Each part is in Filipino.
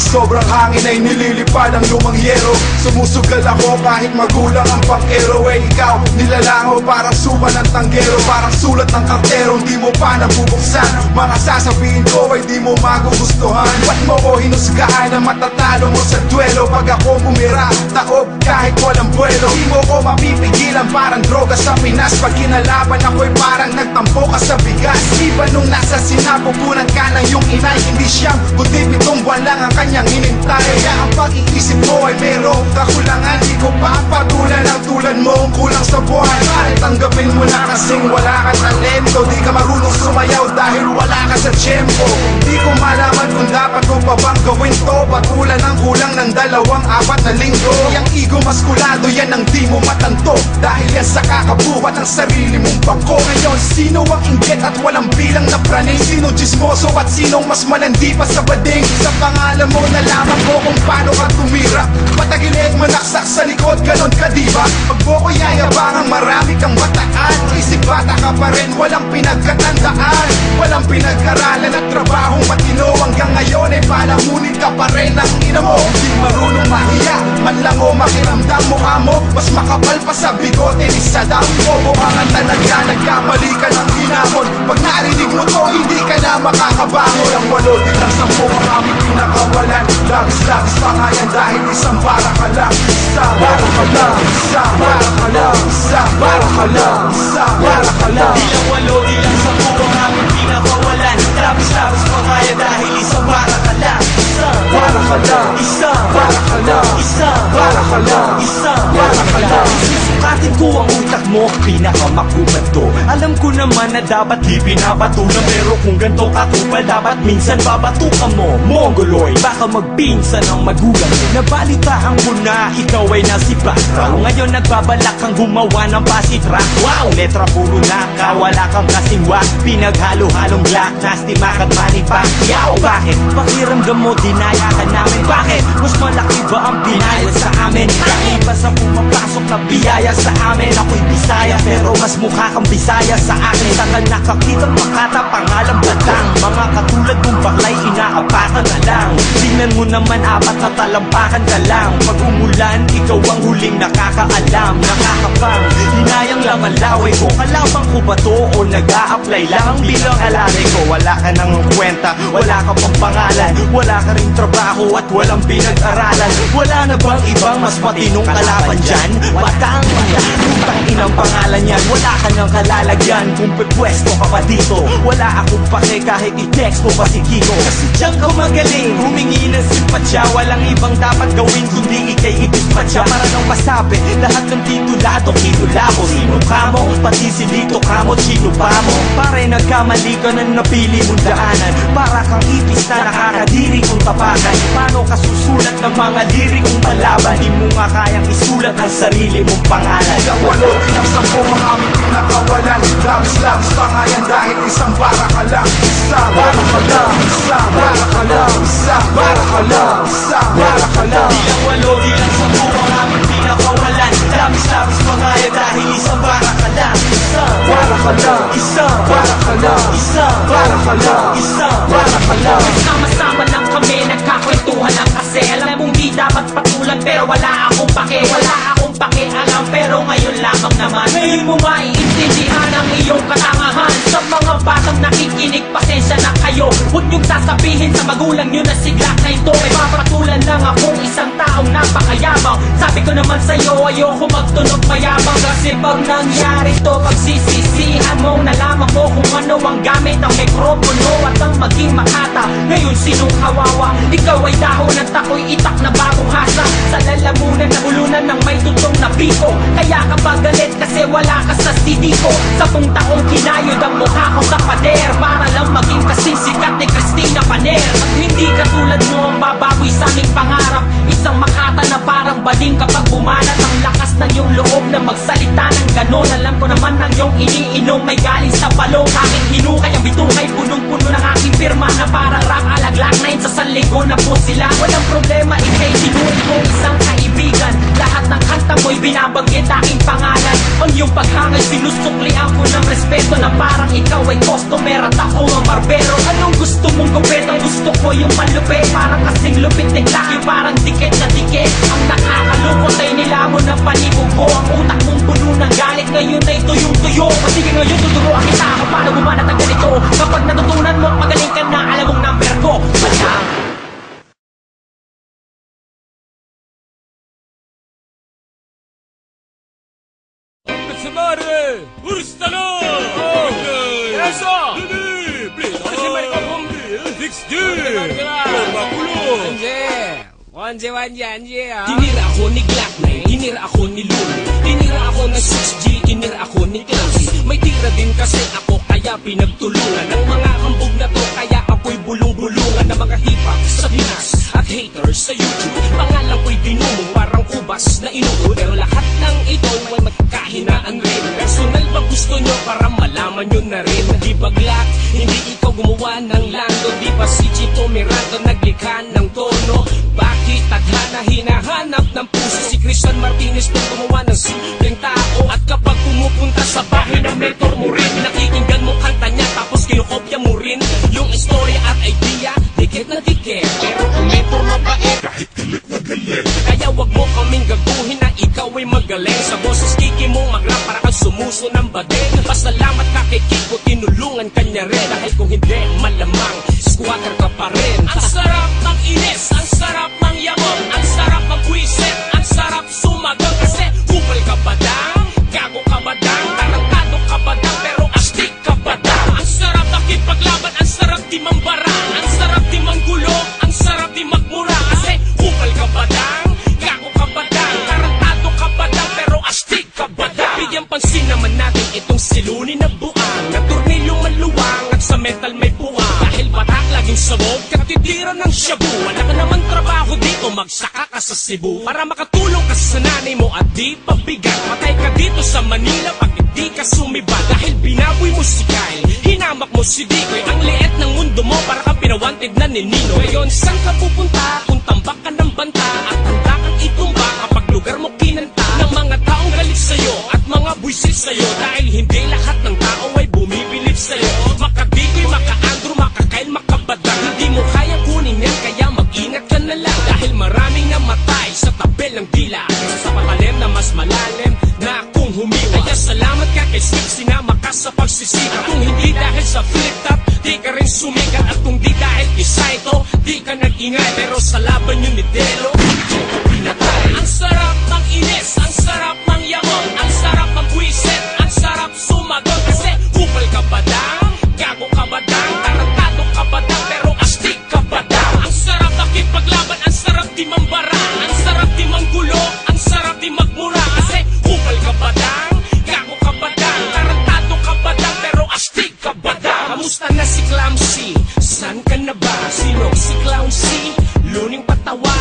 sobrang hangin ay nililipad ang lumang yero. Sumusugal ako kahit magulang ang pang-ero. Eh ikaw, nilalango parang suba ng tanggero, parang sulat ng kartero, hindi mo pa nabubuksan. Mga sasabihin ko ay di mo magugustuhan. Ba't mo ko hinusgaan na matatalo mo sa duelo? Pag ako bumira, taob kahit walang buwelo. Di mo ko mapipigilan parang droga sa Pinas. Pag kinalaban ako'y parang nagtampo ka sa bigas. Iba nung nasa sinapupunan ka ng iyong inay, hindi siyang kundi 7 buwan lang ang kanyang hinintay. Kaya ang pag-iisip mo ay merong kakulangan. Di ko papatulan ang tulad mong kulang sa buhay. Ay tanggapin mo na kasing wala kang talento. Di ka marunong sumayaw dahil wala ka sa tiyempo. Di ko malaman kung dapat ko pa bang gawin to. Patulan ang kulang ng 2-4 na linggo. Yang ego maskulado yan ang di mo matanto, dahil yan sa kakabuhat ng sarili mong bangko. Ngayon sino ang inggit at walang bilang na praning? Sino chismoso at sinong mas malandi pa sa bading? Sa pangalan mo nalaman ko kung paano ka tumira. Patagilid manaksak sa likod, ganon ka diba? Pag mo ko yayabangang marami kang bataan, isip bata ka pa rin, walang pinagkatandaan. Walang pinag-aralan at trabahong matino. Hanggang ngayon ay palamunin ka pa rin ang ina mo. Di marunong mahiya, man lang o makiramdam mukha mo mas makapal pa sa bigote ni Saddam. Bobo ka nga talaga, nagkamali ka ng hinamon. Pag narinig mo to, hindi ka na makakabangon. Ang 8 din ang 10 ang aming pinakawalan. Labis-labis pa nga yan dahil isang para ka lang. Isa para ka lang, isa para ka lang, isa para ka lang, isa para ka lang. Ilang 8, ilang 10 ang aming pinakawalan. Labis-labis pa nga yan dahil isang para ka lang. Isa Para ka lang, isa para ka lang, isa para ka lang, isa para ka lang. Susukatin ko ang utak mo, pinakamakupat ko. Alam ko naman na dapat di pinapatulan, pero kung ganito katupal, dapat minsan babatukan mo. Mongoloid, baka magpinsan ang magulang mo. Nabalitaan ko na ikaw ay nasibak raw. Ngayon nagbabalak kang gumawa ng passive rock. Wow, letra puro naka, wala kang kasingwa. Pinaghalo-halong black, nasty mac at Manny Pacquiao. Bakit? Pakiramdam mo dinaya ka namin. Bakit? Mas malaki ba ang binayad sa amin? Bakit ba sa pumapasok na biyaya sa amin? Ako'y Bisaya pero mas mukha kang Bisaya sa akin. Saka nakakitang Makata, pangalan Batang. Mga katulad mong baklay, inaapakan na lang. Tingnan mo naman, 4 na talampakan ka lang. Pag umulan, ikaw ang huling nakakaalam. Nakakapang, hinayang lang ang laway ko. Kalabang ko ba to o nag-a-apply lang? Bilang alari ko, wala ka nang kwenta, wala ka pang pangalan, wala ka ring trabaho at walang pinag-aralan. Wala na bang ibang mas matinong kalaban dyan? Batang, utang inang pangalan yan. Wala ka nang kalalagyan kung pepwesto ka pa dito. Wala akong pake kahit i-text mo pa si Kiko. Kasi diyan ka magaling, humingi ng simpatsya. Walang ibang dapat gawin kundi ikay idispatcha. Para nang masabi, lahat ng titulado, kitulako. Sino ka mo? Pati si Lito ka mo, chino pa mo. Pare nagkamali ka na napili mong daanan. Para kang ipis na nakakadiri kung tapakan. Paano ka susulat ng mga lirik kung palaban? Di mo nga kayang isulat ang sarili mong pangalan. Ang 8 din ang 10 ang aming pinakawalan. Labis-labis pa nga yan dahil isang para ka lang. Isa para ka lang, isa para ka lang, isa para ka lang, isa para ka lang. Ilang 8, ilang 10 ang aming pinakawalan. Labis-labis pa nga yan dahil isang para ka lang. Isa Para ka lang, isa para ka lang, isa para ka lang, isa para ka lang. Sama-sama lang kami, nagkakwentuhan lang kasi alam mong di dapat patulan, pero wala akong pake. Wala akong pakialam, pero ngayon lamang naman. Ngayon mo maiintindihan ang iyong katangahan. Sa mga batang nakikinig, pasensya na kayo. Huwag niyong sasabihin sa magulang niyo na sigla na ito. May papatulan lang akong isang taong napakayabang. Sabi ko naman sa'yo, ayoko magtunog mayabang. Kasi pag nangyari to, pagsisisihan mo, nalaman mo kung ano ang gamit ang mikropono at ang maging makata. Ngayon sinong kawawa? Ikaw ay dahon at ako'y itak na bagong hasa. Sa lalamunan na hulunan ng may tutong na biko. Kaya ka ba galit kasi wala ka sa CD ko? 10 taong kinayod ang mukha ko sa pader para lang maging kasing sikat ni Christina Paner. At hindi katulad mo ang babawi sa aming pangarap. Isang makata na parang bading kapag bumanat. Ang lakas ng iyong loob na magsalita ng ganon. Alam ko naman ang iyong iniinom may galing sa balong. Aking hinukay ang bitungay, punong-puno ng aking pirma na parang rap alaglag na yun sa sanligo na po sila. Walang problema, ikay sinuri kong isang kaibigan. Lahat ng kanta mo'y binabanggit aking pangalan. Ang iyong paghangay, sinusuklian ko ng respeto na parang ikaw ay customer at ako ang barbero. Anong gusto mong gawin? Ang gusto ko yung malupit, parang kasing lupit ni Atmare! Urstalo! Eso! Tinira ako ni Glock 9, tinira ako ni Lulu, tinira ako ng 6G, tinira ako ni Clancy. May tira din kasi ako kaya pinagtulungan ng mga kambog na to, kaya ako'y bulong-bulungan ng mga hip-hop sa Pinas at haters sa YouTube. Pangalan ko'y dinumong parang ubas na inuod, pero lahat ng ito ay magkahinaan rin. Personal ba gusto nyo para malaman nyo na rin? Di ba Glock, hindi ikaw gumawa ng lando? Di ba si Chito Miranda naglikha ng tono? Bakit tadhana hinahanap ng puso? Si Christian Martinez din gumawa ng simpleng tao. At kapag pumupunta sa bahay ng mentor mo rin, nakikinggan mo kanta niya tapos kinukopya mo rin yung istorya at idea. Dikit na dikit, pero ang mentor mabait kahit galit na galit. Kaya wag mo kaming gaguhin na ikaw ay magaling. Sa boses kiki mo mag-rap para kang sumuso ng badeng. Pasalamat ka kay Kiko, tinulungan kanya rin. Dahil kung hindi, malamang squatter ka pa rin. Ang sarap ng inis, ang sarap ng yamon, ang sarap magwisit, ang sarap sumagot. Kasi kupal ka ba dang? Gago ka ba dang? Tarantado ka ba dang? Pero astig ka ba dang? Ang sarap nakipaglaban, ang sarap di mambara, ang sarap di manggulo, ang sarap di magmura. Kasi kupal ka ba dang? Gago ka ba dang? Tarantado ka ba dang? Pero astig ka ba dang? Bigyan pansin naman natin itong silunin na buang, na tornilyong maluwang at sa metal may puwang. Dahil batak laging sabog, katitira ng shabu. Wala ka naman trabaho dito, magsaka ka sa Cebu para makatulong ka sa nanay mo at di pabigat. Matay ka dito sa Manila pag hindi ka sumibat. Dahil binaboy mo si Kyle, hinamak mo si Dikoy. Ang liit ng mundo mo para kang pinawanted na ni Nino. Ngayon saan ka pupunta kung tambak ka ng banta at handa kang itumba kapag lugar mo kinanta ng mga taong galit sa'yo at mga buisit sa'yo? Dahil hindi lahat ng tao ay bumibilib sa'yo. Makadikoy, maka-Andrew, maka-Kyle, maka-Badang, hindi mo kaya kunin yan kaya mag-ingat ka na lang. Dahil maraming namatay sa tabel ng dila kaysa sa patalim na mas malalim na kung humiwa. Kaya salamat ka kay Sip, sinama ka sa pagsisikap. Kung hindi dahil sa flip top, di ka rin sumikat. At kung di dahil kay Saito, di ka nag-ingay. Pero sa laban yun ni Delo, pinatay. Ang sarap ng inis, ang sarap ng yamon, ang sarap ng buwisit, ang sarap sumagot. Kasi kupal ka ba dang? Gago ka ba dang? Tarantado ka ba dang? Pero astig ka ba dang? Ang sarap nakipaglaban, ang sarap di mambara, ang sarap di manggulo, ang sarap di magmura. Kasi kupal ka ba dang? Gago ka ba dang? Tarantado ka ba dang? Pero astig ka ba dang? Kamusta na si Clamsy? San ka na ba? Sino si Clamsy? Luning patawa,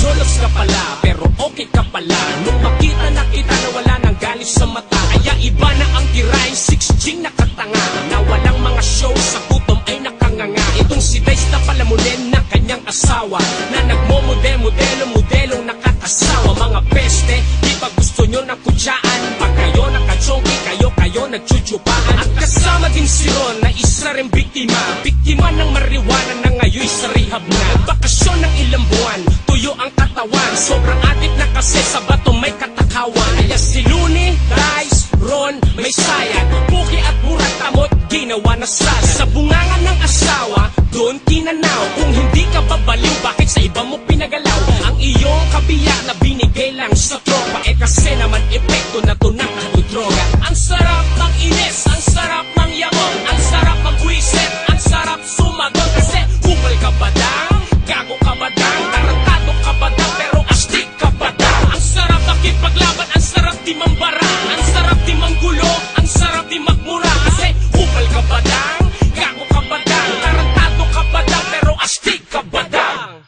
Jolos ka pala, pero okay ka pala. Nung makita na kita na wala nang galis sa mata, kaya iba na ang tirahin, 6G nakatanga, na walang mga show sa gutom ay nakanganga. Itong si Dice na palamunin ng kanyang asawa, na nagmo-modelong nakakasawa. Mga peste, di ba gusto nyo ng kutsaan? Pag kayo nakachongki, kayo nagchuchupahan. At kasama din si Ron na isa rin biktima ng marijuana na ngayon sa rehab na. Nagbakasyon ng ilang buwan, tuyo ang katawan, sobrang adik na kasi sa bato may katakawan. Kaya si Looney, Dice, Ron, may sayad, Puki at Murat Amot, ginawa na salad. Sa bungangan ng asawa, doon tinanaw. Kung hindi ka babaliw, bakit sa iba mo pinagalaw? Ang iyong kabiyak na binigay lang sa tropa, eh kasi naman epekto na to ng droga. Ang sarap ng inis, ang sarap ng yamon, ang sarap magwisit, ang sarap sumagot. Kasi kupal ka ba dang? Gago ka ba dang? Tarantado ka ba dang? Pero astig ka ba dang? Ang sarap nakipaglaban, ang sarap di mambara, ang sarap di manggulo, ang sarap di magmura. Kasi kupal ka ba dang? Gago ka ba dang? Tarantado ka ba dang? Pero astig ka ba dang?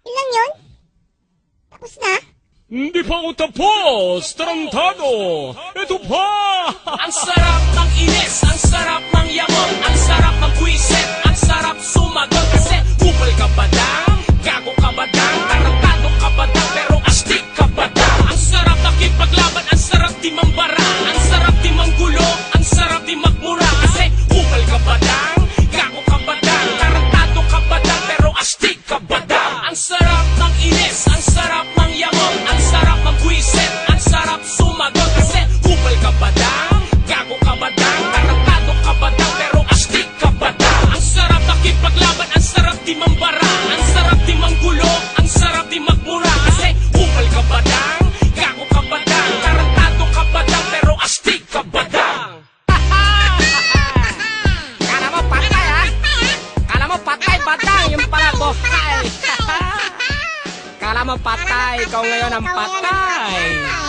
Ilang yun? Tapos na? Hindi pa ako tapos, tarantado! Ito pa! Ang sarap ng inis, ang sarap ng yamon, ang sarap magwisit, ang sarap sumagot. Kasi kupal ka ba dang? Gago ka ba dang? Tarantado ka ba dang? Pero astig ka ba dang? Ang sarap nakipaglaban, ang sarap di mambara, ang sarap di manggulo, ang sarap di magmura. Kasi kupal ka ba dang? Gago ka ba dang? Tarantado ka ba dang? Pero astig ka ba dang? Ang sarap ng inis, ang sarap ng yamon, ang sarap magwisit, ang sarap sumagot. Kasi kupal ka ba dang? Gago ka ba dang? Tarantado ka ba dang? Pero astig ka ba dang? Ang sarap nakipaglaban, ang sarap di mambara, ang sarap di manggulo, ang sarap di magmura. Kasi kupal ka ba dang? Gago ka ba dang? Tarantado ka ba dang? Pero astig Akala mo patay, ikaw ngayon ang patay.